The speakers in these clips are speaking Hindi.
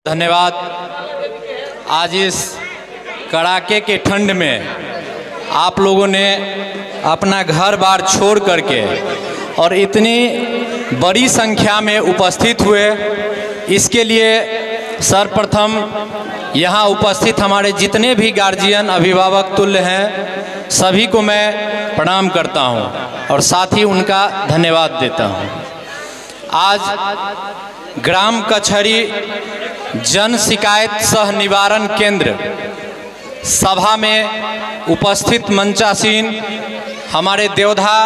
धन्यवाद। आज इस कड़ाके के ठंड में आप लोगों ने अपना घर बार छोड़ करके और इतनी बड़ी संख्या में उपस्थित हुए, इसके लिए सर्वप्रथम यहाँ उपस्थित हमारे जितने भी गार्जियन अभिभावक तुल्य हैं सभी को मैं प्रणाम करता हूँ और साथ ही उनका धन्यवाद देता हूँ। आज ग्राम कचहरी जन शिकायत सह निवारण केंद्र सभा में उपस्थित मंचासीन हमारे देवधा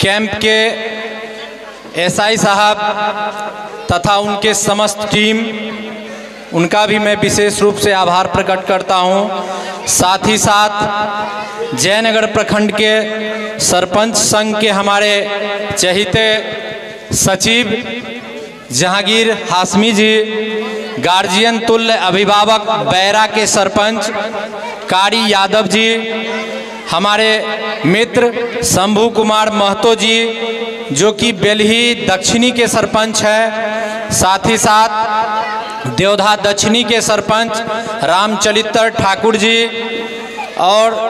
कैंप के एसआई साहब तथा उनके समस्त टीम, उनका भी मैं विशेष रूप से आभार प्रकट करता हूं। साथ ही साथ जयनगर प्रखंड के सरपंच संघ के हमारे चहेते सचिव जहांगीर हाशमी जी, गार्जियन तुल्य अभिभावक बैरा के सरपंच कारी यादव जी, हमारे मित्र शंभू कुमार महतो जी जो कि बेल्ही दक्षिणी के सरपंच हैं, साथ ही साथ देवधा दक्षिणी के सरपंच रामचरित्र ठाकुर जी और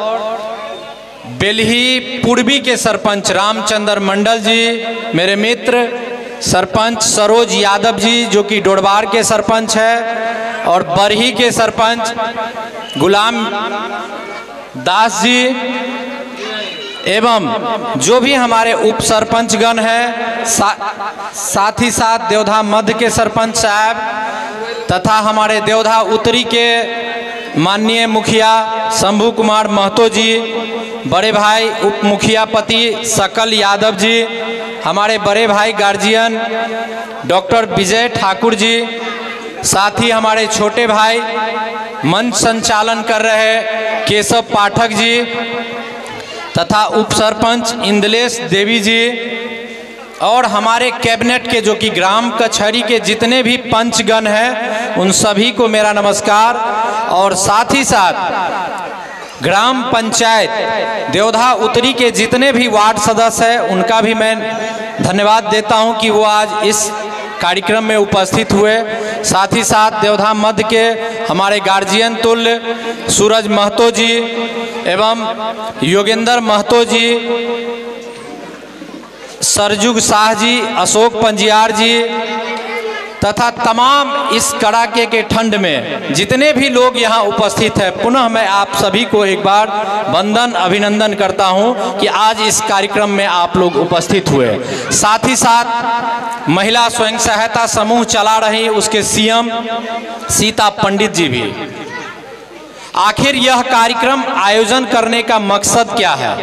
बेल्ही पूर्वी के सरपंच रामचंद्र मंडल जी, मेरे मित्र सरपंच सरोज यादव जी जो कि डोडवार के सरपंच है, और बरही के सरपंच गुलाम दास जी, एवं जो भी हमारे उप सरपंचगण हैं, साथ ही साथ देवधा मध्य के सरपंच साहब तथा हमारे देवधा उत्तरी के माननीय मुखिया शंभू कुमार महतो जी, बड़े भाई उप मुखिया पति सकल यादव जी, हमारे बड़े भाई गार्जियन डॉक्टर विजय ठाकुर जी, साथ ही हमारे छोटे भाई मंच संचालन कर रहे केशव पाठक जी तथा उप सरपंच इंदलेश देवी जी, और हमारे कैबिनेट के जो कि ग्राम कचहरी के जितने भी पंचगण हैं उन सभी को मेरा नमस्कार। और साथ ही साथ ग्राम पंचायत देवधा उत्तरी के जितने भी वार्ड सदस्य हैं उनका भी मैं धन्यवाद देता हूं कि वो आज इस कार्यक्रम में उपस्थित हुए। साथ ही साथ देवधा मध्य के हमारे गार्जियन तुल्य सूरज महतो जी एवं योगेंद्र महतो जी, सरजुग शाह जी, अशोक पंजियार जी तथा तमाम इस कड़ाके के ठंड में जितने भी लोग यहाँ उपस्थित हैं, पुनः मैं आप सभी को एक बार वंदन अभिनंदन करता हूँ कि आज इस कार्यक्रम में आप लोग उपस्थित हुए। साथ ही साथ महिला स्वयं सहायता समूह चला रही उसके सीएम सीता पंडित जी भी। आखिर यह कार्यक्रम आयोजन करने का मकसद क्या है,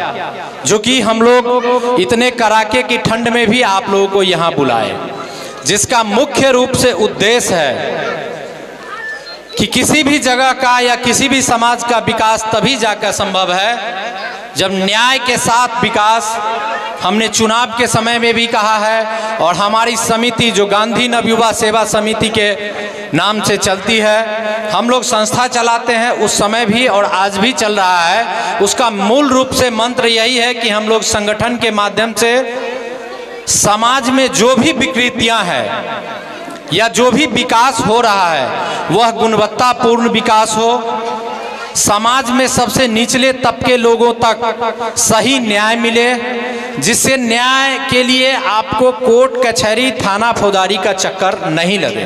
जो कि हम लोग इतने कड़ाके की ठंड में भी आप लोगों को यहाँ बुलाए, जिसका मुख्य रूप से उद्देश्य है कि किसी भी जगह का या किसी भी समाज का विकास तभी जाकर संभव है जब न्याय के साथ विकास। हमने चुनाव के समय में भी कहा है और हमारी समिति जो गांधी नवयुवा सेवा समिति के नाम से चलती है, हम लोग संस्था चलाते हैं, उस समय भी और आज भी चल रहा है। उसका मूल रूप से मंत्र यही है कि हम लोग संगठन के माध्यम से समाज में जो भी विकृतियां हैं या जो भी विकास हो रहा है वह गुणवत्तापूर्ण विकास हो, समाज में सबसे निचले तबके लोगों तक सही न्याय मिले, जिससे न्याय के लिए आपको कोर्ट कचहरी थाना फौजदारी का चक्कर नहीं लगे।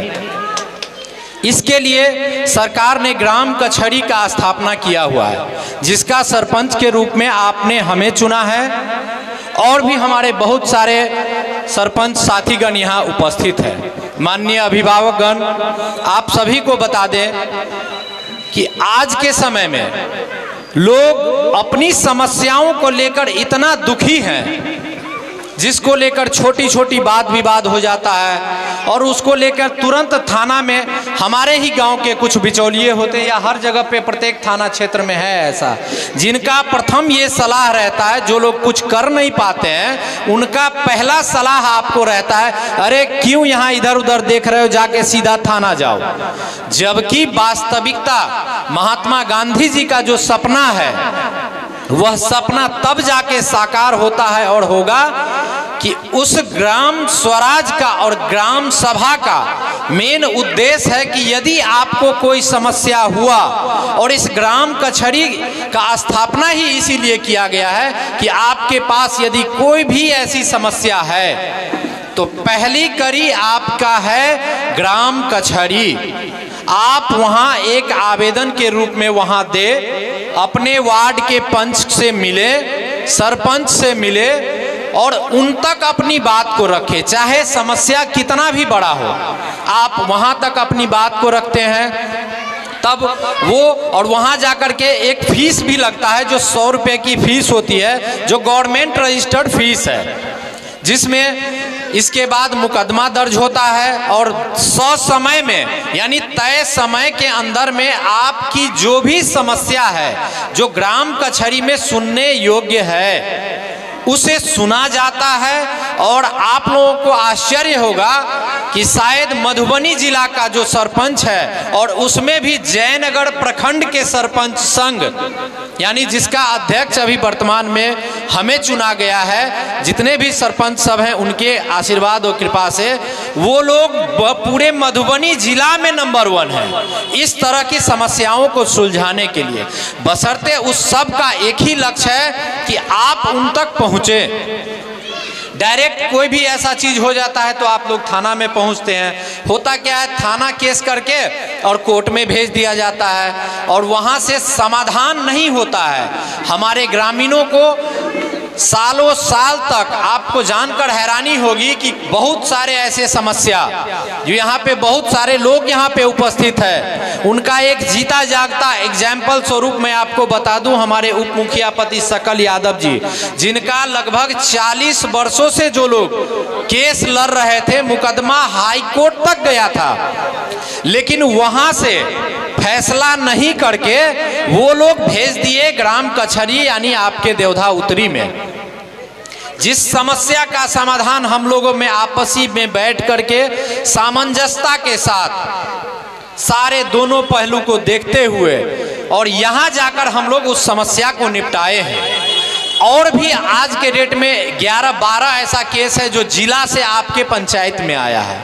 इसके लिए सरकार ने ग्राम कचहरी का स्थापना किया हुआ है, जिसका सरपंच के रूप में आपने हमें चुना है और भी हमारे बहुत सारे सरपंच साथीगण यहाँ उपस्थित हैं। माननीय अभिभावकगण, आप सभी को बता दें कि आज के समय में लोग अपनी समस्याओं को लेकर इतना दुखी हैं, जिसको लेकर छोटी छोटी बात विवाद हो जाता है और उसको लेकर तुरंत थाना में, हमारे ही गांव के कुछ बिचौलिए होते हैं या हर जगह पे प्रत्येक थाना क्षेत्र में है ऐसा, जिनका प्रथम ये सलाह रहता है, जो लोग कुछ कर नहीं पाते हैं उनका पहला सलाह आपको रहता है, अरे क्यों यहाँ इधर उधर देख रहे हो, जाके सीधा थाना जाओ। जबकि वास्तविकता महात्मा गांधी जी का जो सपना है वह सपना तब जाके साकार होता है और होगा कि उस ग्राम स्वराज का और ग्राम सभा का मेन उद्देश्य है कि यदि आपको कोई समस्या हुआ, और इस ग्राम कचहरी का स्थापना ही इसीलिए किया गया है कि आपके पास यदि कोई भी ऐसी समस्या है तो पहली कड़ी आपका है ग्राम कचहरी। आप वहां एक आवेदन के रूप में वहां दे, अपने वार्ड के पंच से मिले, सरपंच से मिले और उन तक अपनी बात को रखे, चाहे समस्या कितना भी बड़ा हो, आप वहां तक अपनी बात को रखते हैं तब वो, और वहां जाकर के एक फीस भी लगता है जो 100 रुपये की फीस होती है, जो गवर्नमेंट रजिस्टर्ड फीस है, जिसमें इसके बाद मुकदमा दर्ज होता है और 100 समय में यानी तय समय के अंदर में आपकी जो भी समस्या है जो ग्राम कचहरी में सुनने योग्य है उसे सुना जाता है। और आप लोगों को आश्चर्य होगा कि शायद मधुबनी जिला का जो सरपंच है और उसमें भी जयनगर प्रखंड के सरपंच संघ यानी जिसका अध्यक्ष अभी वर्तमान में हमें चुना गया है, जितने भी सरपंच सब हैं उनके आशीर्वाद और कृपा से वो लोग पूरे मधुबनी जिला में नंबर 1 है इस तरह की समस्याओं को सुलझाने के लिए। बशर्ते उस सब का एक ही लक्ष्य है कि आप उन तक पहुँचे। डायरेक्ट कोई भी ऐसा चीज हो जाता है तो आप लोग थाना में पहुंचते हैं, होता क्या है थाना केस करके और कोर्ट में भेज दिया जाता है और वहां से समाधान नहीं होता है। हमारे ग्रामीणों को सालों साल तक, आपको जानकर हैरानी होगी कि बहुत सारे ऐसे समस्या जो यहाँ पे बहुत सारे लोग यहाँ पे उपस्थित है, उनका एक जीता जागता एग्जाम्पल स्वरूप मैं आपको बता दूं, हमारे उप मुखियापति सकल यादव जी, जिनका लगभग 40 वर्षों से जो लोग केस लड़ रहे थे, मुकदमा हाई कोर्ट तक गया था, लेकिन वहां से फैसला नहीं करके वो लोग भेज दिए ग्राम कचहरी यानी आपके देवधा उत्तरी में। जिस समस्या का समाधान हम लोगों में आपसी में बैठ करके सामंजस्यता के साथ सारे दोनों पहलू को देखते हुए और यहाँ जाकर हम लोग उस समस्या को निपटाए हैं। और भी आज के डेट में 11-12 ऐसा केस है जो जिला से आपके पंचायत में आया है।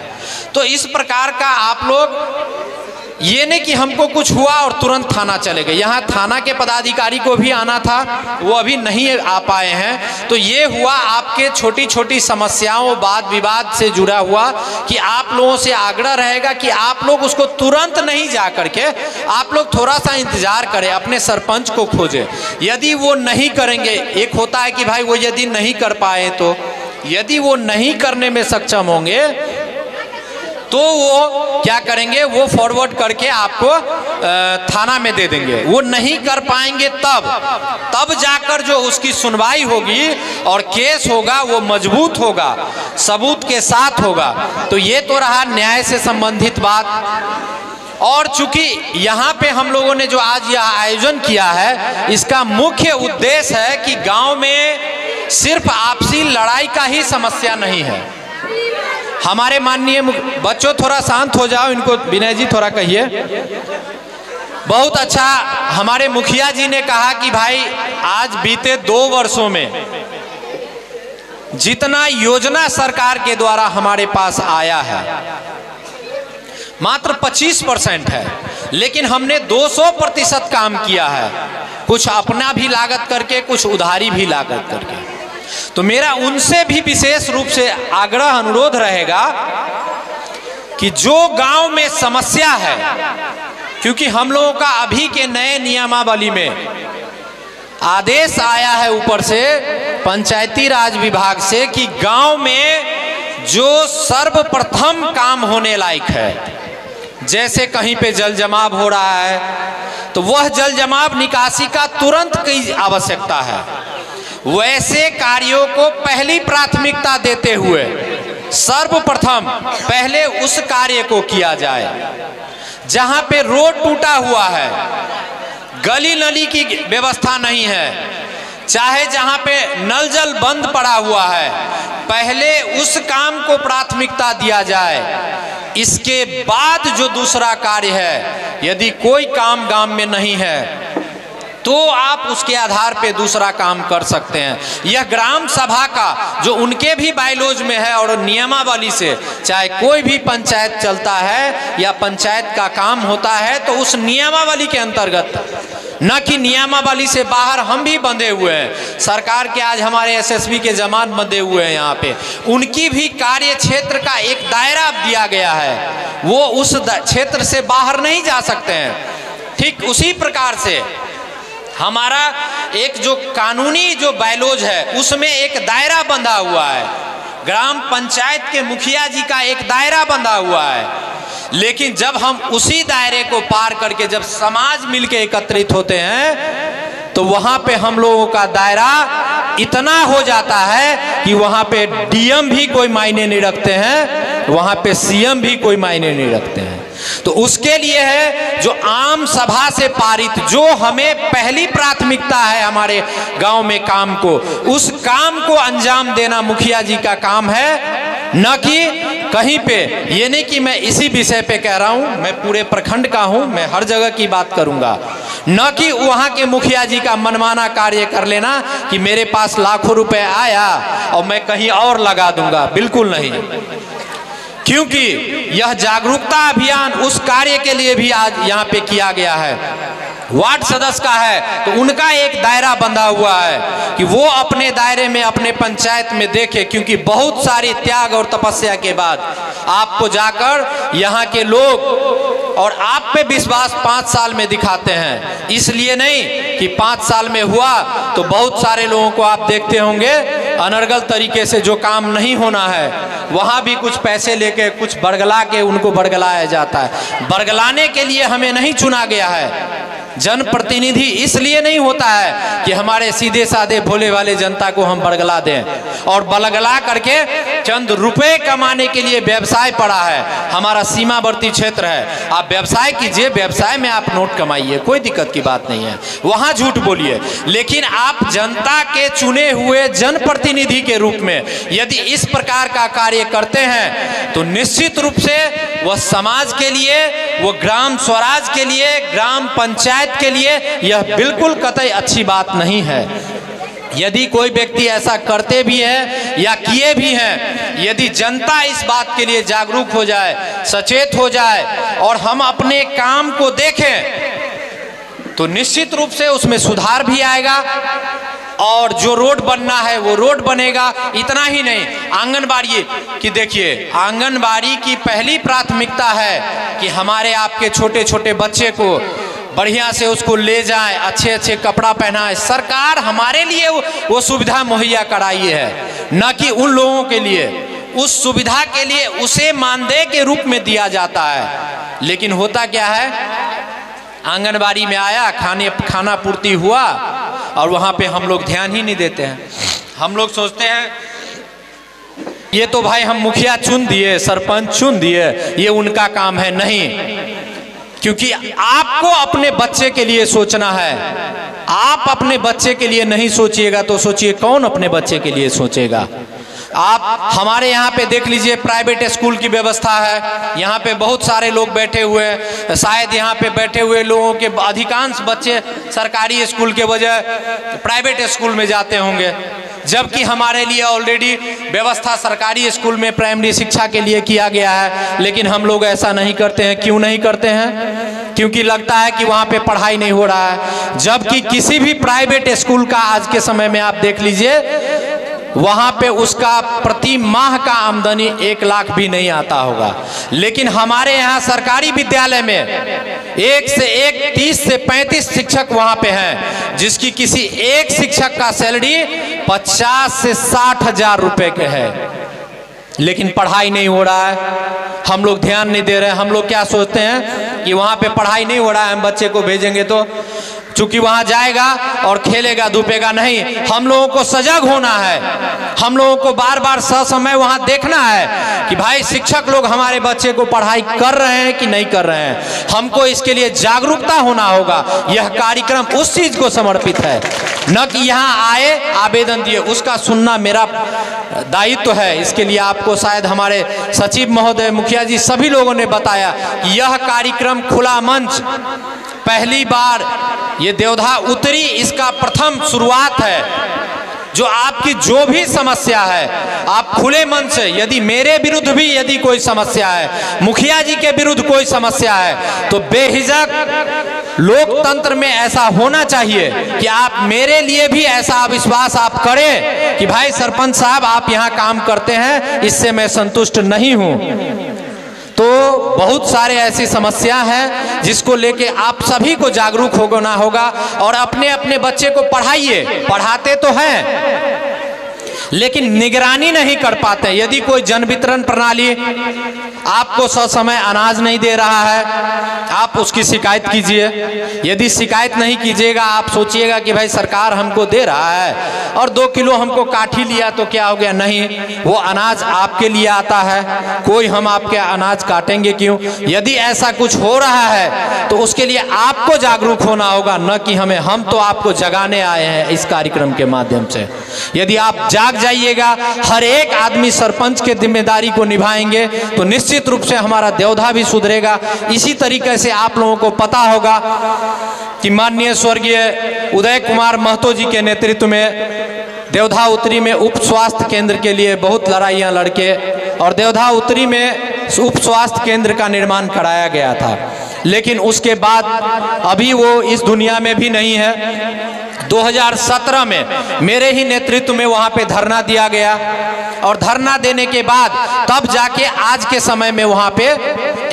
तो इस प्रकार का आप लोग, ये नहीं कि हमको कुछ हुआ और तुरंत थाना चले गए, यहाँ थाना के पदाधिकारी को भी आना था, वो अभी नहीं आ पाए हैं। तो ये हुआ आपके छोटी छोटी समस्याओं वाद विवाद से जुड़ा हुआ कि आप लोगों से आग्रह रहेगा कि आप लोग उसको तुरंत नहीं जा करके आप लोग थोड़ा सा इंतजार करें, अपने सरपंच को खोजें। यदि वो नहीं करेंगे, एक होता है कि भाई वो यदि नहीं कर पाए, तो यदि वो नहीं करने में सक्षम होंगे तो वो क्या करेंगे, वो फॉरवर्ड करके आपको थाना में दे देंगे। वो नहीं कर पाएंगे तब जाकर जो उसकी सुनवाई होगी और केस होगा वो मजबूत होगा, सबूत के साथ होगा। तो ये तो रहा न्याय से संबंधित बात। और चूंकि यहाँ पे हम लोगों ने जो आज यह आयोजन किया है, इसका मुख्य उद्देश्य है कि गांव में सिर्फ आपसी लड़ाई का ही समस्या नहीं है। हमारे माननीय बच्चों थोड़ा शांत हो जाओ, इनको विनय जी थोड़ा कहिए। बहुत अच्छा हमारे मुखिया जी ने कहा कि भाई आज बीते 2 वर्षों में जितना योजना सरकार के द्वारा हमारे पास आया है मात्र 25% है, लेकिन हमने 200% काम किया है, कुछ अपना भी लागत करके, कुछ उधारी भी लागत करके। तो मेरा उनसे भी विशेष रूप से आग्रह अनुरोध रहेगा कि जो गांव में समस्या है, क्योंकि हम लोगों का अभी के नए नियमावली में आदेश आया है ऊपर से पंचायती राज विभाग से कि गांव में जो सर्वप्रथम काम होने लायक है, जैसे कहीं पे जल जमाव हो रहा है तो वह जल जमाव निकासी का तुरंत की आवश्यकता है, वैसे कार्यों को पहली प्राथमिकता देते हुए सर्वप्रथम पहले उस कार्य को किया जाए। जहां पे रोड टूटा हुआ है, गली नली की व्यवस्था नहीं है, चाहे जहां पे नल जल बंद पड़ा हुआ है, पहले उस काम को प्राथमिकता दिया जाए। इसके बाद जो दूसरा कार्य है, यदि कोई काम गांव में नहीं है तो आप उसके आधार पे दूसरा काम कर सकते हैं। यह ग्राम सभा का जो उनके भी बायलॉज में है और नियमावली से, चाहे कोई भी पंचायत चलता है या पंचायत का काम होता है तो उस नियमावली के अंतर्गत, न कि नियमावली से बाहर हम भी बंधे हुए हैं। सरकार के आज हमारे एसएसबी के जवान बंधे हुए हैं यहाँ पे, उनकी भी कार्य क्षेत्र का एक दायरा दिया गया है, वो उस क्षेत्र से बाहर नहीं जा सकते हैं। ठीक उसी प्रकार से हमारा एक जो कानूनी जो बायलॉज है उसमें एक दायरा बंधा हुआ है, ग्राम पंचायत के मुखिया जी का एक दायरा बंधा हुआ है। लेकिन जब हम उसी दायरे को पार करके जब समाज मिलके एकत्रित होते हैं तो वहां पे हम लोगों का दायरा इतना हो जाता है कि वहां पे डीएम भी कोई मायने नहीं रखते हैं, वहां पे सीएम भी कोई मायने नहीं रखते हैं। तो उसके लिए है जो आम सभा से पारित, जो हमें पहली प्राथमिकता है हमारे गांव में काम को, उस काम को अंजाम देना मुखिया जी का काम है, न कि कहीं पे। ये नहीं कि मैं इसी विषय पे कह रहा हूं, मैं पूरे प्रखंड का हूं, मैं हर जगह की बात करूंगा। न कि वहां के मुखिया जी का मनमाना कार्य कर लेना कि मेरे पास लाखों रुपए आया और मैं कहीं और लगा दूंगा, बिल्कुल नहीं। क्योंकि यह जागरूकता अभियान उस कार्य के लिए भी आज यहाँ पे किया गया है। वार्ड सदस्य का है तो उनका एक दायरा बंधा हुआ है कि वो अपने दायरे में अपने पंचायत में देखे, क्योंकि बहुत सारी त्याग और तपस्या के बाद आपको जाकर यहाँ के लोग और आप पे विश्वास 5 साल में दिखाते हैं। इसलिए नहीं कि 5 साल में हुआ तो बहुत सारे लोगों को आप देखते होंगे अनर्गल तरीके से जो काम नहीं होना है वहाँ भी कुछ पैसे लेके कुछ बरगला के उनको बरगलाया जाता है। बरगलाने के लिए हमें नहीं चुना गया है। जनप्रतिनिधि इसलिए नहीं होता है कि हमारे सीधे साधे भोले वाले जनता को हम बरगला दें और बरगला करके चंद रुपए कमाने के लिए व्यवसाय पड़ा है। हमारा सीमावर्ती क्षेत्र है, आप व्यवसाय कीजिए, व्यवसाय में आप नोट कमाइए, कोई दिक्कत की बात नहीं है, वहां झूठ बोलिए। लेकिन आप जनता के चुने हुए जनप्रतिनिधि के रूप में यदि इस प्रकार का कार्य करते हैं तो निश्चित रूप से वह समाज के लिए, वो ग्राम स्वराज के लिए, ग्राम पंचायत के लिए यह बिल्कुल कतई अच्छी बात नहीं है। यदि कोई व्यक्ति ऐसा करते भी है या किए भी हैं, यदि जनता इस बात के लिए जागरूक हो जाए, सचेत हो जाए और हम अपने काम को देखें तो निश्चित रूप से उसमें सुधार भी आएगा और जो रोड बनना है वो रोड बनेगा। इतना ही नहीं, आंगनबाड़ी की देखिए, आंगनबाड़ी की पहली प्राथमिकता है कि हमारे आपके छोटे छोटे बच्चे को बढ़िया से उसको ले जाएं, अच्छे अच्छे कपड़ा पहनाएं। सरकार हमारे लिए वो सुविधा मुहैया कराई है, न कि उन लोगों के लिए। उस सुविधा के लिए उसे मानदेय के रूप में दिया जाता है। लेकिन होता क्या है, आंगनबाड़ी में आया, खाना पूर्ति हुआ और वहाँ पे हम लोग ध्यान ही नहीं देते हैं। हम लोग सोचते हैं ये तो भाई हम मुखिया चुन दिए, सरपंच चुन दिए, ये उनका काम है। नहीं, क्योंकि आपको अपने बच्चे के लिए सोचना है। आप अपने बच्चे के लिए नहीं सोचिएगा तो सोचिए कौन अपने बच्चे के लिए सोचेगा। आप हमारे यहाँ पे देख लीजिए, प्राइवेट स्कूल की व्यवस्था है, यहाँ पे बहुत सारे लोग बैठे हुए हैं। शायद यहाँ पे बैठे हुए लोगों के अधिकांश बच्चे सरकारी स्कूल के बजाय प्राइवेट स्कूल में जाते होंगे, जबकि हमारे लिए ऑलरेडी व्यवस्था सरकारी स्कूल में प्राइमरी शिक्षा के लिए किया गया है। लेकिन हम लोग ऐसा नहीं करते हैं। क्यों नहीं करते हैं? क्योंकि लगता है कि वहाँ पे पढ़ाई नहीं हो रहा है। जबकि किसी भी प्राइवेट स्कूल का आज के समय में आप देख लीजिए, वहाँ पे उसका प्रति माह का आमदनी 1 लाख भी नहीं आता होगा। लेकिन हमारे यहाँ सरकारी विद्यालय में 1 से 1 30 से 35 शिक्षक वहाँ पे हैं, जिसकी किसी एक शिक्षक का सैलरी 50 से 60 हजार रुपए के है। लेकिन पढ़ाई नहीं हो रहा है, हम लोग ध्यान नहीं दे रहे हैं। हम लोग क्या सोचते हैं कि वहाँ पे पढ़ाई नहीं हो रहा है, हम बच्चे को भेजेंगे तो चूंकि वहां जाएगा और खेलेगा धूपेगा नहीं। हम लोगों को सजग होना है, हम लोगों को बार बार ससमय वहां देखना है कि भाई शिक्षक लोग हमारे बच्चे को पढ़ाई कर रहे हैं कि नहीं कर रहे हैं। हमको इसके लिए जागरूकता होना होगा। यह कार्यक्रम उस चीज को समर्पित है, न कि यहाँ आए आवेदन दिए, उसका सुनना मेरा दायित्व है। इसके लिए आपको शायद हमारे सचिव महोदय, मुखिया जी, सभी लोगों ने बताया कि यह कार्यक्रम खुला मंच पहली बार ये देवधा उत्तरी इसका प्रथम शुरुआत है। जो आपकी जो भी समस्या है, आप खुले मन से, यदि मेरे विरुद्ध भी यदि कोई समस्या है, मुखिया जी के विरुद्ध कोई समस्या है, तो बेहिजक लोकतंत्र में ऐसा होना चाहिए कि आप मेरे लिए भी ऐसा विश्वास आप करें कि भाई सरपंच साहब आप यहाँ काम करते हैं, इससे मैं संतुष्ट नहीं हूँ। तो बहुत सारे ऐसी समस्या हैं जिसको लेके आप सभी को जागरूक होना होगा और अपने अपने बच्चे को पढ़ाइए। पढ़ाते तो हैं लेकिन निगरानी नहीं कर पाते। यदि कोई जन वितरण प्रणाली आपको ससमय अनाज नहीं दे रहा है, आप उसकी शिकायत कीजिए। यदि शिकायत नहीं कीजिएगा, आप सोचिएगा कि भाई सरकार हमको दे रहा है और 2 किलो हमको काठी लिया तो क्या हो गया, नहीं, वो अनाज आपके लिए आता है, कोई हम आपके अनाज काटेंगे क्यों? यदि ऐसा कुछ हो रहा है तो उसके लिए आपको जागरूक होना होगा, न कि हमें। हम तो आपको जगाने आए हैं इस कार्यक्रम के माध्यम से। यदि आप जाग जाइएगा, हर एक आदमी सरपंच के जिम्मेदारी को निभाएंगे तो निश्चित रूप से हमारा देवधा भी सुधरेगा। इसी तरीके से आप लोगों को पता होगा कि माननीय स्वर्गीय उदय कुमार महतो जी के नेतृत्व में देवधा उत्तरी में उप स्वास्थ्य केंद्र के लिए बहुत लड़ाइयाँ लड़के और देवधा उत्तरी में उप स्वास्थ्य केंद्र का निर्माण कराया गया था, लेकिन उसके बाद अभी वो इस दुनिया में भी नहीं है। 2017 में मेरे ही नेतृत्व में वहां पे धरना दिया गया और धरना देने के बाद तब जाके आज के समय में वहां पे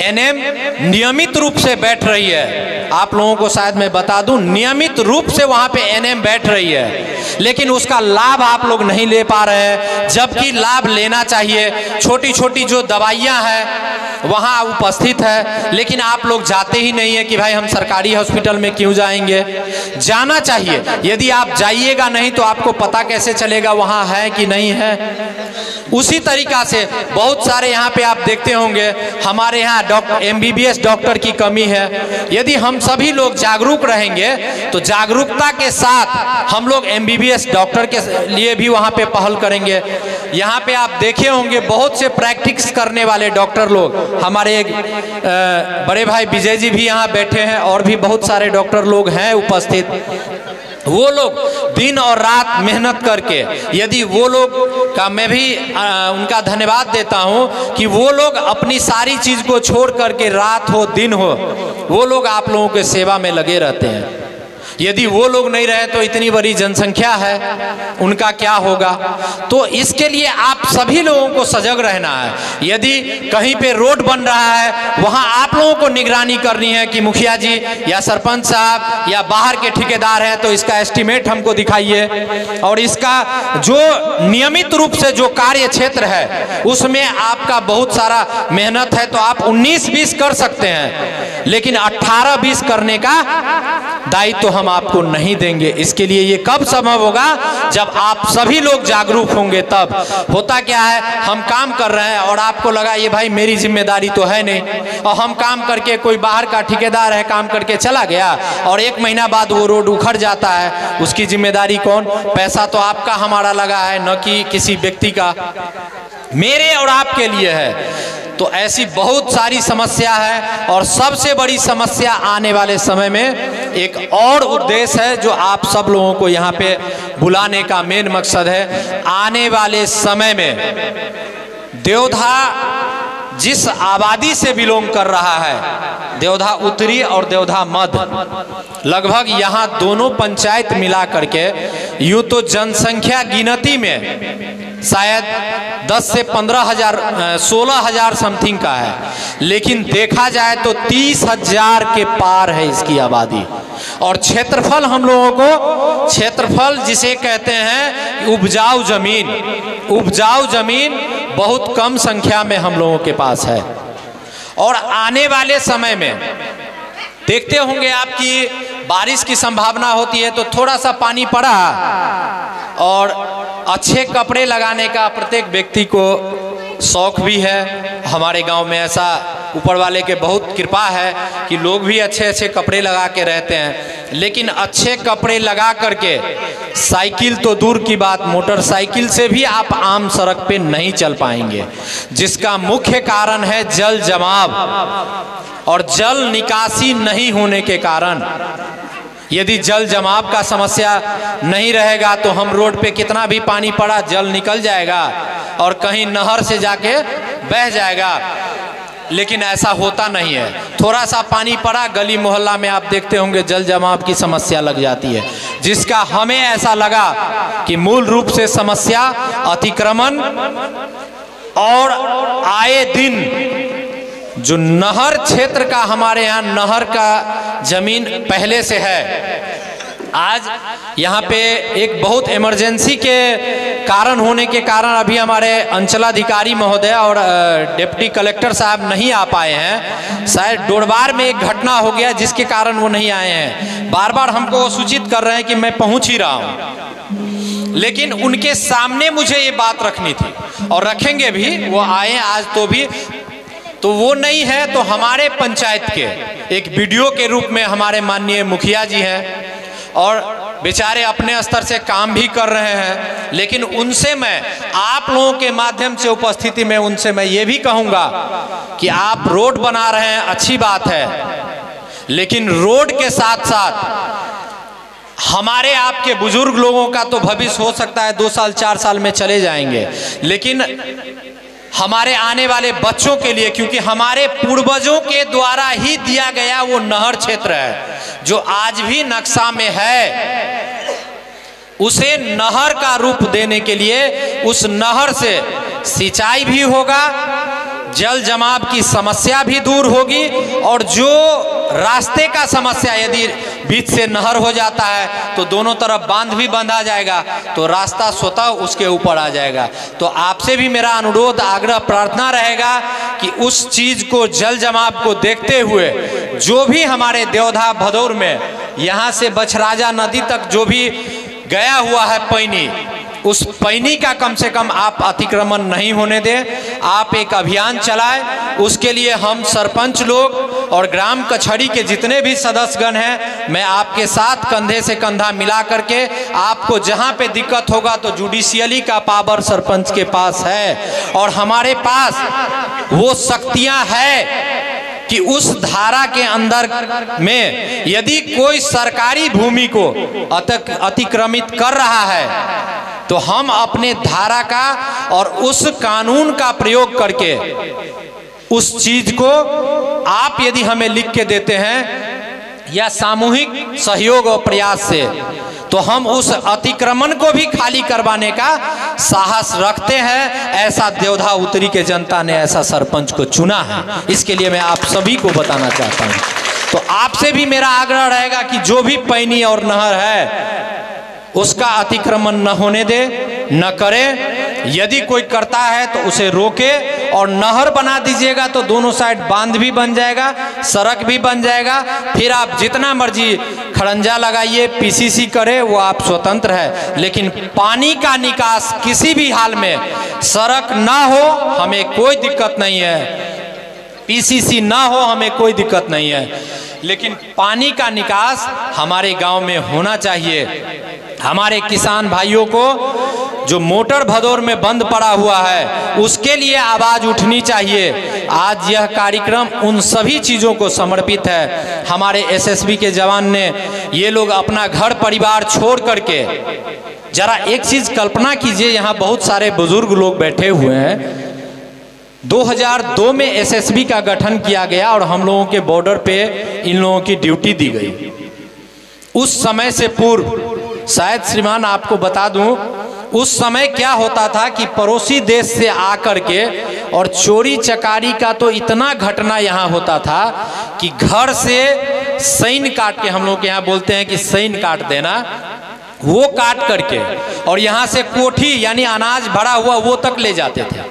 एनएम नियमित रूप से बैठ रही है। आप लोगों को शायद मैं बता दूं, नियमित रूप से वहां पे एनएम बैठ रही है, लेकिन उसका लाभ आप लोग नहीं ले पा रहे हैं, जबकि लाभ लेना चाहिए। छोटी छोटी जो दवाइयां हैं वहां उपस्थित है, लेकिन आप लोग जाते ही नहीं है कि भाई हम सरकारी हॉस्पिटल में क्यों जाएंगे। जाना चाहिए। यदि आप जाइएगा नहीं तो आपको पता कैसे चलेगा वहां है कि नहीं है। उसी तरीका से बहुत सारे यहाँ पे आप देखते होंगे हमारे यहाँ एमबीबीएस डॉक्टर की कमी है। यदि हम सभी लोग जागरूक रहेंगे तो जागरूकता के साथ हम लोग एमबीबीएस डॉक्टर के लिए भी वहाँ पे पहल करेंगे। यहाँ पे आप देखे होंगे बहुत से प्रैक्टिस करने वाले डॉक्टर लोग, हमारे एक बड़े भाई विजय जी भी यहाँ बैठे हैं और भी बहुत सारे डॉक्टर लोग हैं उपस्थित। वो लोग दिन और रात मेहनत करके, यदि वो लोग का मैं भी उनका धन्यवाद देता हूँ कि वो लोग अपनी सारी चीज़ को छोड़ करके रात हो दिन हो वो लोग आप लोगों के सेवा में लगे रहते हैं। यदि वो लोग नहीं रहे तो इतनी बड़ी जनसंख्या है, उनका क्या होगा। तो इसके लिए आप सभी लोगों को सजग रहना है। यदि कहीं पे रोड बन रहा है वहां आप लोगों को निगरानी करनी है कि मुखिया जी या सरपंच साहब या बाहर के ठेकेदार हैं तो इसका एस्टीमेट हमको दिखाइए, और इसका जो नियमित रूप से जो कार्य क्षेत्र है उसमें आपका बहुत सारा मेहनत है तो आप 19-20 कर सकते हैं, लेकिन 18-20 करने का दायित्व हम आपको नहीं देंगे। इसके लिए ये कब संभव होगा, जब आप सभी लोग जागरूक होंगे। तब होता क्या है, हम काम कर रहे हैं और आपको लगा ये भाई मेरी जिम्मेदारी तो है नहीं, और हम काम करके, कोई बाहर का ठेकेदार है काम करके चला गया और 1 महीना बाद वो रोड उखड़ जाता है, उसकी जिम्मेदारी कौन? पैसा तो आपका हमारा लगा है, न कि किसी व्यक्ति का, मेरे और आपके लिए है। तो ऐसी बहुत सारी समस्या है और सबसे बड़ी समस्या आने वाले समय में एक और उद्देश्य है जो आप सब लोगों को यहाँ पे बुलाने का मेन मकसद है। आने वाले समय में देवधा जिस आबादी से बिलोंग कर रहा है, देवधा उत्तरी और देवधा मध्य, लगभग यहाँ दोनों पंचायत मिला करके यूँ तो जनसंख्या गिनती में शायद 10 से 15 हजार 16 हजार समथिंग का है, लेकिन देखा जाए तो 30 हजार के पार है इसकी आबादी। और क्षेत्रफल हम लोगों को, क्षेत्रफल जिसे कहते हैं उपजाऊ जमीन, उपजाऊ जमीन बहुत कम संख्या में हम लोगों के पास है। और आने वाले समय में देखते होंगे आपकी बारिश की संभावना होती है तो थोड़ा सा पानी पड़ा और अच्छे कपड़े लगाने का प्रत्येक व्यक्ति को शौक भी है। हमारे गांव में ऐसा ऊपर वाले के बहुत कृपा है कि लोग भी अच्छे अच्छे कपड़े लगा के रहते हैं, लेकिन अच्छे कपड़े लगा करके साइकिल तो दूर की बात, मोटरसाइकिल से भी आप आम सड़क पे नहीं चल पाएंगे, जिसका मुख्य कारण है जल जमाव। और जल निकासी नहीं होने के कारण यदि जल जमाव का समस्या नहीं रहेगा तो हम रोड पे कितना भी पानी पड़ा जल निकल जाएगा और कहीं नहर से जाके बह जाएगा। लेकिन ऐसा होता नहीं है। थोड़ा सा पानी पड़ा गली मोहल्ला में आप देखते होंगे जल जमाव की समस्या लग जाती है, जिसका हमें ऐसा लगा कि मूल रूप से समस्या अतिक्रमण और आए दिन जो नहर क्षेत्र का हमारे यहाँ नहर का जमीन पहले से है, आज यहाँ पे एक बहुत इमरजेंसी के कारण होने के कारण अभी हमारे अंचलाधिकारी महोदय और डिप्टी कलेक्टर साहब नहीं आ पाए हैं। शायद डोरबार में एक घटना हो गया जिसके कारण वो नहीं आए हैं। बार बार हमको वो सूचित कर रहे हैं कि मैं पहुंच ही रहा हूं, लेकिन उनके सामने मुझे ये बात रखनी थी और रखेंगे भी। वो आए आज तो वो नहीं है तो हमारे पंचायत के एक वीडियो के रूप में हमारे माननीय मुखिया जी हैं और बेचारे अपने स्तर से काम भी कर रहे हैं। लेकिन उनसे मैं आप लोगों के माध्यम से उपस्थिति में उनसे मैं ये भी कहूँगा कि आप रोड बना रहे हैं, अच्छी बात है, लेकिन रोड के साथ साथ हमारे आपके बुजुर्ग लोगों का तो भविष्य हो सकता है 2 साल 4 साल में चले जाएंगे, लेकिन हमारे आने वाले बच्चों के लिए, क्योंकि हमारे पूर्वजों के द्वारा ही दिया गया वो नहर क्षेत्र है जो आज भी नक्शा में है, उसे नहर का रूप देने के लिए उस नहर से सिंचाई भी होगा, जल जमाव की समस्या भी दूर होगी और जो रास्ते का समस्या, यदि बीच से नहर हो जाता है तो दोनों तरफ बांध भी बंधा जाएगा तो रास्ता स्वतः उसके ऊपर आ जाएगा। तो आपसे भी मेरा अनुरोध आग्रह प्रार्थना रहेगा कि उस चीज को, जल जमाव को देखते हुए जो भी हमारे देवधा भदौर में यहाँ से बछराजा नदी तक जो भी गया हुआ है पैनी, उस पैनी का कम से कम आप अतिक्रमण नहीं होने दें। आप एक अभियान चलाएं, उसके लिए हम सरपंच लोग और ग्राम कचहरी के जितने भी सदस्यगण हैं, मैं आपके साथ कंधे से कंधा मिला करके आपको जहां पे दिक्कत होगा तो जुडिशियली का पावर सरपंच के पास है और हमारे पास वो शक्तियां है कि उस धारा के अंदर में यदि कोई सरकारी भूमि को अतिक्रमित कर रहा है तो हम अपने धारा का और उस कानून का प्रयोग करके उस चीज को आप यदि हमें लिख के देते हैं या सामूहिक सहयोग और प्रयास से, तो हम उस अतिक्रमण को भी खाली करवाने का साहस रखते हैं। ऐसा देवधा उत्तरी के जनता ने ऐसा सरपंच को चुना है, इसके लिए मैं आप सभी को बताना चाहता हूं। तो आपसे भी मेरा आग्रह रहेगा कि जो भी पैनी और नहर है उसका अतिक्रमण न होने दे, न करे। यदि कोई करता है तो उसे रोके और नहर बना दीजिएगा तो दोनों साइड बांध भी बन जाएगा, सड़क भी बन जाएगा। फिर आप जितना मर्जी खड़ंजा लगाइए, पीसीसी करे, वो आप स्वतंत्र है, लेकिन पानी का निकास किसी भी हाल में, सड़क ना हो हमें कोई दिक्कत नहीं है, पीसीसी ना हो हमें कोई दिक्कत नहीं है, लेकिन पानी का निकास हमारे गांव में होना चाहिए। हमारे किसान भाइयों को जो मोटर भदौर में बंद पड़ा हुआ है उसके लिए आवाज उठनी चाहिए। आज यह कार्यक्रम उन सभी चीजों को समर्पित है। हमारे एसएसबी के जवान ने, ये लोग अपना घर परिवार छोड़ करके, जरा एक चीज कल्पना कीजिए, यहाँ बहुत सारे बुजुर्ग लोग बैठे हुए हैं। 2002 में एसएसबी का गठन किया गया और हम लोगों के बॉर्डर पे इन लोगों की ड्यूटी दी गई। उस समय से पूर्व, शायद श्रीमान आपको बता दूं, उस समय क्या होता था कि पड़ोसी देश से आकर के, और चोरी चकारी का तो इतना घटना यहाँ होता था कि घर से सैन काट के, हम लोग यहाँ बोलते हैं कि सैन काट देना, वो काट करके और यहाँ से कोठी यानी अनाज भरा हुआ वो तक ले जाते थे।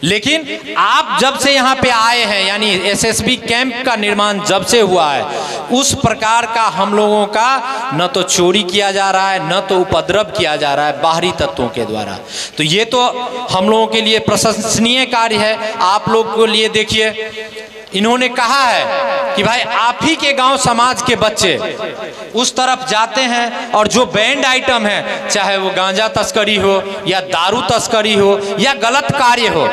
लेकिन आप जब से यहाँ पे आए हैं, यानी एसएसबी कैंप का निर्माण जब से हुआ है, उस प्रकार का हम लोगों का न तो चोरी किया जा रहा है, न तो उपद्रव किया जा रहा है बाहरी तत्वों के द्वारा। तो ये तो हम लोगों के लिए प्रशंसनीय कार्य है। आप लोग को लिए देखिए, इन्होंने कहा है कि भाई आप ही के गांव समाज के बच्चे उस तरफ जाते हैं और जो बैंड आइटम है, चाहे वो गांजा तस्करी हो या दारू तस्करी हो या गलत कार्य हो,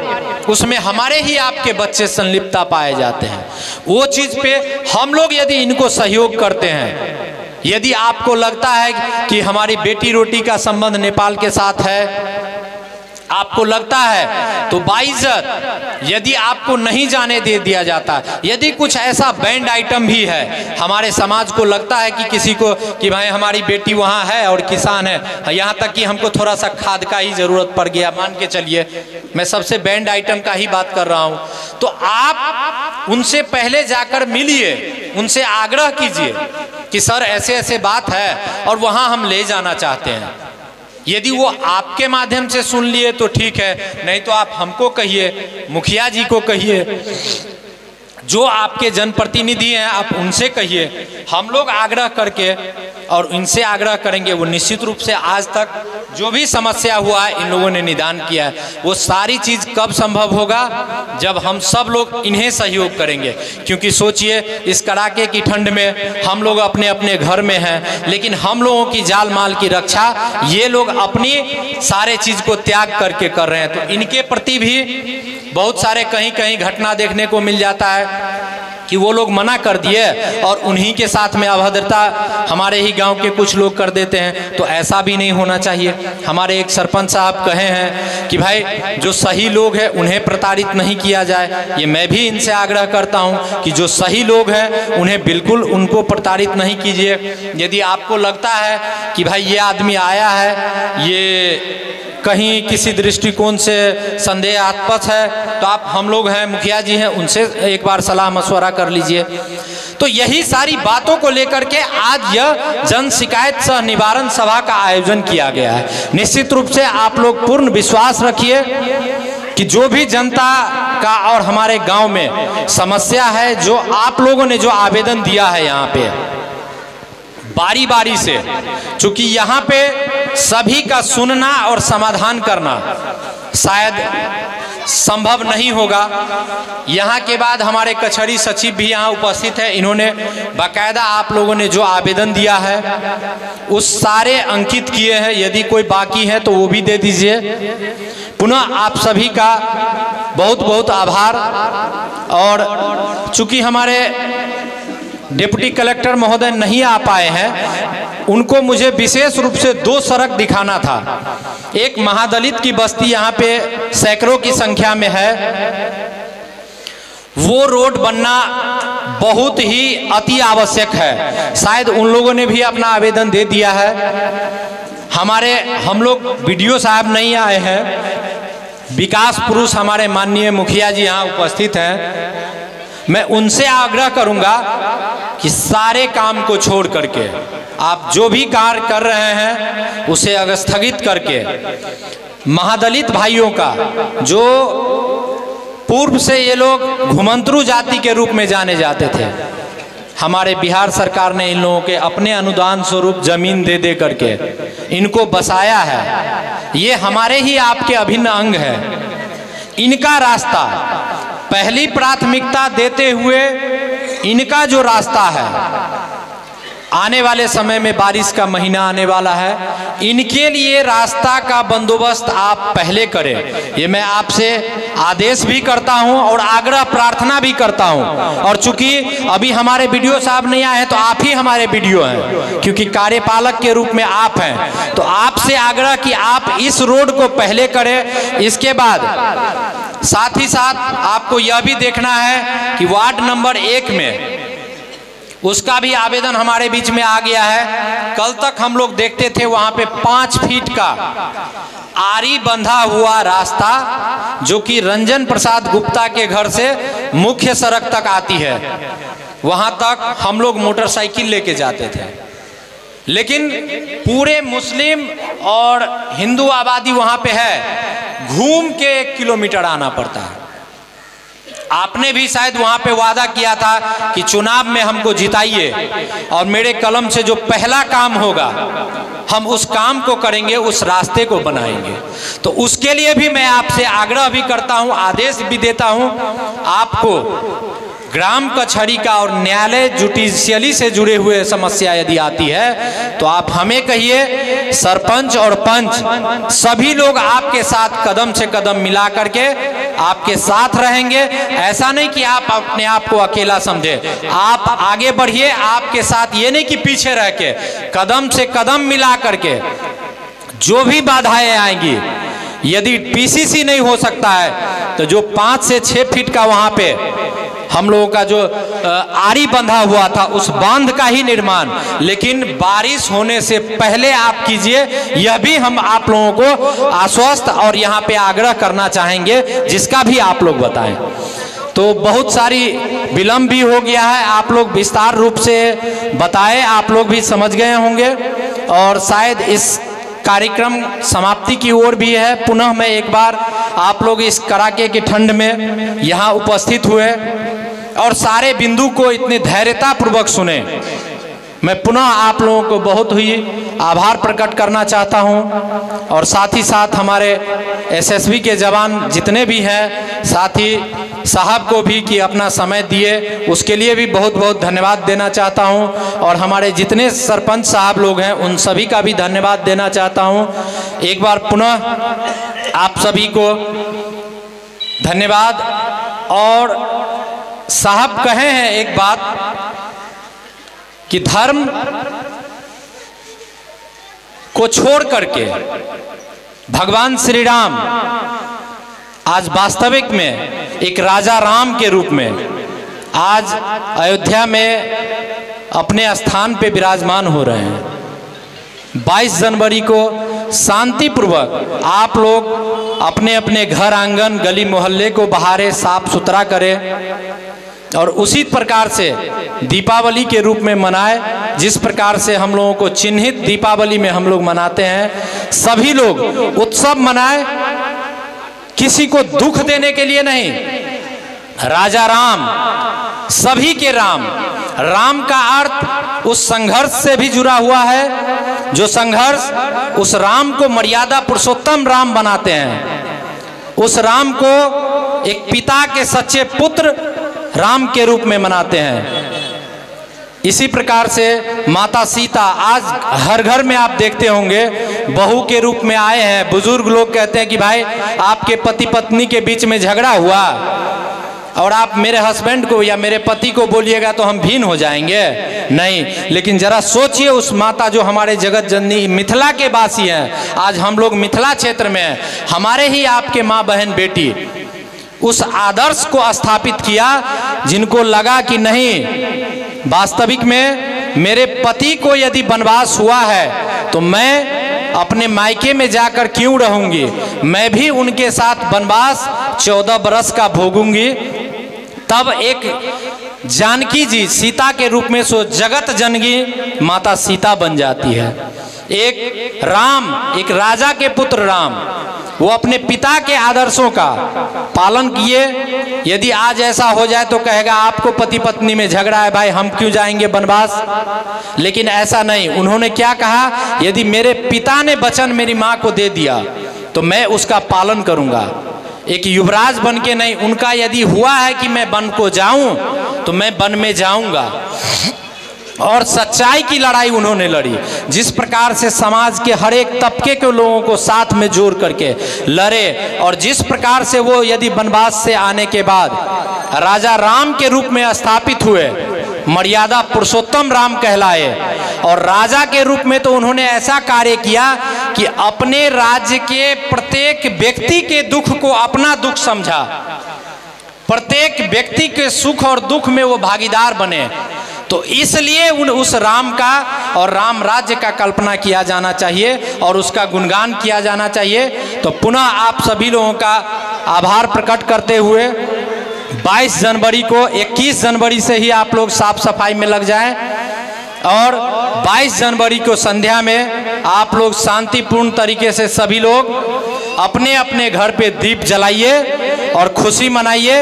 उसमें हमारे ही आपके बच्चे संलिप्तता पाए जाते हैं। वो चीज़ पे हम लोग यदि इनको सहयोग करते हैं, यदि आपको लगता है कि हमारी बेटी रोटी का संबंध नेपाल के साथ है, आपको लगता है तो बाइज्जत यदि आपको नहीं जाने दे दिया जाता, यदि कुछ ऐसा बैंड आइटम भी है, हमारे समाज को लगता है कि किसी को कि भाई हमारी बेटी वहाँ है और किसान है, यहाँ तक कि हमको थोड़ा सा खाद का ही ज़रूरत पड़ गया, मान के चलिए मैं सबसे बैंड आइटम का ही बात कर रहा हूँ, तो आप उनसे पहले जाकर मिलिए, उनसे आग्रह कीजिए कि सर ऐसे ऐसे बात है और वहाँ हम ले जाना चाहते हैं। यदि वो आपके माध्यम से सुन लिए तो ठीक है, नहीं तो आप हमको कहिए, मुखिया जी को कहिए, जो आपके जनप्रतिनिधि हैं आप उनसे कहिए। हम लोग आग्रह करके और इनसे आग्रह करेंगे, वो निश्चित रूप से आज तक जो भी समस्या हुआ है इन लोगों ने निदान किया है। वो सारी चीज़ कब संभव होगा? जब हम सब लोग इन्हें सहयोग करेंगे। क्योंकि सोचिए इस कड़ाके की ठंड में हम लोग अपने अपने घर में हैं, लेकिन हम लोगों की जान माल की रक्षा ये लोग अपनी सारे चीज़ को त्याग करके कर रहे हैं। तो इनके प्रति भी बहुत सारे कहीं कहीं घटना देखने को मिल जाता है कि वो लोग मना कर दिए और उन्हीं के साथ में अभद्रता हमारे ही गांव के कुछ लोग कर देते हैं। तो ऐसा भी नहीं होना चाहिए। हमारे एक सरपंच साहब कहे हैं कि भाई जो सही लोग हैं उन्हें प्रताड़ित नहीं किया जाए। ये मैं भी इनसे आग्रह करता हूं कि जो सही लोग हैं उन्हें बिल्कुल उनको प्रताड़ित नहीं कीजिए। यदि आपको लगता है कि भाई ये आदमी आया है, ये कहीं किसी दृष्टिकोण से संदेहास्पद है, तो आप हम लोग हैं, मुखिया जी हैं, उनसे एक बार सलाह मशवरा कर लीजिए। तो यही सारी बातों को लेकर के आज यह जन शिकायत सह निवारण सभा का आयोजन किया गया है। निश्चित रूप से आप लोग पूर्ण विश्वास रखिए कि जो भी जनता का और हमारे गांव में समस्या है, जो आप लोगों ने जो आवेदन दिया है यहाँ पे बारी बारी से, चूंकि यहाँ पे सभी का सुनना और समाधान करना शायद संभव नहीं होगा। यहाँ के बाद हमारे कचहरी सचिव भी यहाँ उपस्थित है, इन्होंने बाकायदा आप लोगों ने जो आवेदन दिया है उस सारे अंकित किए हैं। यदि कोई बाकी है तो वो भी दे दीजिए। पुनः आप सभी का बहुत बहुत आभार। और चूंकि हमारे डिप्टी कलेक्टर महोदय नहीं आ पाए हैं, उनको मुझे विशेष रूप से 2 सड़क दिखाना था। एक महादलित की बस्ती यहाँ पे सैकड़ों की संख्या में है, वो रोड बनना बहुत ही अति आवश्यक है। शायद उन लोगों ने भी अपना आवेदन दे दिया है। हम लोग बीडीओ साहब नहीं आए हैं, विकास पुरुष हमारे माननीय मुखिया जी यहाँ उपस्थित हैं। मैं उनसे आग्रह करूंगा कि सारे काम को छोड़ करके आप जो भी कार्य कर रहे हैं उसे अगर स्थगित करके महादलित भाइयों का, जो पूर्व से ये लोग घुमंतरू जाति के रूप में जाने जाते थे, हमारे बिहार सरकार ने इन लोगों के अपने अनुदान स्वरूप जमीन दे दे करके इनको बसाया है। ये हमारे ही आपके अभिन्न अंग है। इनका रास्ता पहली प्राथमिकता देते हुए इनका जो रास्ता है, आने वाले समय में बारिश का महीना आने वाला है, इनके लिए रास्ता का बंदोबस्त आप पहले करें। ये मैं आपसे आदेश भी करता हूं और आग्रह प्रार्थना भी करता हूं। और चूंकि अभी हमारे बीडीओ साहब नहीं आए हैं तो आप ही हमारे बीडीओ हैं, क्योंकि कार्यपालक के रूप में आप हैं। तो आपसे आग्रह कि आप इस रोड को पहले करें। इसके बाद साथ ही साथ आपको यह भी देखना है कि वार्ड नंबर 1 में उसका भी आवेदन हमारे बीच में आ गया है। कल तक हम लोग देखते थे वहां पे 5 फीट का आरी बंधा हुआ रास्ता, जो कि रंजन प्रसाद गुप्ता के घर से मुख्य सड़क तक आती है, वहां तक हम लोग मोटरसाइकिल लेके जाते थे। लेकिन पूरे मुस्लिम और हिंदू आबादी वहां पे है, घूम के 1 किलोमीटर आना पड़ता है। आपने भी शायद वहां पे वादा किया था कि चुनाव में हमको जिताइए और मेरे कलम से जो पहला काम होगा हम उस काम को करेंगे, उस रास्ते को बनाएंगे। तो उसके लिए भी मैं आपसे आग्रह भी करता हूं, आदेश भी देता हूं। आपको ग्राम कचहरी का और न्यायालय जुडिशियली से जुड़े हुए समस्या यदि आती है तो आप हमें कहिए, सरपंच और पंच सभी लोग आपके साथ कदम से कदम मिला करके आपके साथ रहेंगे। ऐसा नहीं कि आप अपने आप को अकेला समझे, आप आगे बढ़िए, आपके साथ ये नहीं कि पीछे रह के, कदम से कदम मिला करके जो भी बाधाएं आएंगी, यदि पीसीसी नहीं हो सकता है तो जो 5 से 6 फीट का वहां पे हम लोगों का जो आरी बंधा हुआ था उस बांध का ही निर्माण, लेकिन बारिश होने से पहले आप कीजिए, यह भी हम आप लोगों को आश्वस्त और यहाँ पे आग्रह करना चाहेंगे, जिसका भी आप लोग बताएं। तो बहुत सारी विलम्ब भी हो गया है, आप लोग विस्तार रूप से बताएं, आप लोग भी समझ गए होंगे और शायद इस कार्यक्रम समाप्ति की ओर भी है। पुनः मैं एक बार आप लोग इस कड़ाके की ठंड में यहाँ उपस्थित हुए और सारे बिंदु को इतने धैर्यता पूर्वक सुने, मैं पुनः आप लोगों को बहुत ही आभार प्रकट करना चाहता हूं। और साथ ही साथ हमारे एसएसबी के जवान जितने भी हैं, साथी साहब को भी कि अपना समय दिए, उसके लिए भी बहुत बहुत धन्यवाद देना चाहता हूं। और हमारे जितने सरपंच साहब लोग हैं उन सभी का भी धन्यवाद देना चाहता हूं। एक बार पुनः आप सभी को धन्यवाद। और साहब कहे हैं एक बात कि धर्म को छोड़ करके भगवान श्री राम आज वास्तविक में एक राजा राम के रूप में आज अयोध्या में अपने स्थान पे विराजमान हो रहे हैं। 22 जनवरी को शांतिपूर्वक आप लोग अपने अपने घर आंगन गली मोहल्ले को बहारे, साफ सुथरा करें और उसी प्रकार से दीपावली के रूप में मनाए, जिस प्रकार से हम लोगों को चिन्हित दीपावली में हम लोग मनाते हैं। सभी लोग उत्सव मनाए, किसी को दुख देने के लिए नहीं। राजा राम, सभी के राम, राम का अर्थ उस संघर्ष से भी जुड़ा हुआ है, जो संघर्ष उस राम को मर्यादा पुरुषोत्तम राम बनाते हैं, उस राम को एक पिता के सच्चे पुत्र राम के रूप में मनाते हैं। इसी प्रकार से माता सीता आज हर घर में आप देखते होंगे बहू के रूप में आए हैं। बुजुर्ग लोग कहते हैं कि भाई आपके पति पत्नी के बीच में झगड़ा हुआ और आप मेरे हस्बैंड को या मेरे पति को बोलिएगा तो हम भिन्न हो जाएंगे, नहीं। लेकिन जरा सोचिए उस माता जो हमारे जगत जननी मिथिला के वासी हैं, आज हम लोग मिथिला क्षेत्र में हैं, हमारे ही आपके माँ बहन बेटी उस आदर्श को स्थापित किया, जिनको लगा कि नहीं, वास्तविक में मेरे पति को यदि वनवास हुआ है तो मैं अपने मायके में जाकर क्यों रहूंगी, मैं भी उनके साथ वनवास 14 बरस का भोगूंगी। तब एक जानकी जी सीता के रूप में सो जगत जननी माता सीता बन जाती है। एक राम, एक राजा के पुत्र राम, वो अपने पिता के आदर्शों का पालन किए। यदि आज ऐसा हो जाए तो कहेगा आपको पति पत्नी में झगड़ा है भाई, हम क्यों जाएंगे वनवास। लेकिन ऐसा नहीं, उन्होंने क्या कहा, यदि मेरे पिता ने वचन मेरी माँ को दे दिया तो मैं उसका पालन करूंगा। एक युवराज बन के नहीं, उनका यदि हुआ है कि मैं वन को जाऊं तो मैं वन में जाऊंगा। और सच्चाई की लड़ाई उन्होंने लड़ी, जिस प्रकार से समाज के हर एक तबके के लोगों को साथ में जोड़ करके लड़े। और जिस प्रकार से वो यदि वनवास से आने के बाद राजा राम के रूप में स्थापित हुए, मर्यादा पुरुषोत्तम राम कहलाए। और राजा के रूप में तो उन्होंने ऐसा कार्य किया कि अपने राज्य के प्रत्येक व्यक्ति के दुख को अपना दुख समझा, प्रत्येक व्यक्ति के सुख और दुख में वो भागीदार बने। तो इसलिए उस राम का और राम राज्य का कल्पना किया जाना चाहिए और उसका गुणगान किया जाना चाहिए। तो पुनः आप सभी लोगों का आभार प्रकट करते हुए 22 जनवरी को 21 जनवरी से ही आप लोग साफ सफाई में लग जाएं और 22 जनवरी को संध्या में आप लोग शांतिपूर्ण तरीके से सभी लोग अपने अपने घर पे दीप जलाइए और खुशी मनाइए।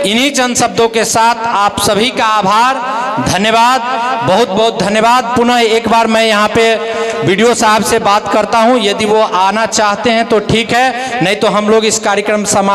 इन्हीं चंद शब्दों के साथ आप सभी का आभार, धन्यवाद, बहुत बहुत धन्यवाद। पुनः एक बार मैं यहाँ पे वीडियो साहब से बात करता हूँ, यदि वो आना चाहते हैं तो ठीक है, नहीं तो हम लोग इस कार्यक्रम समाप्त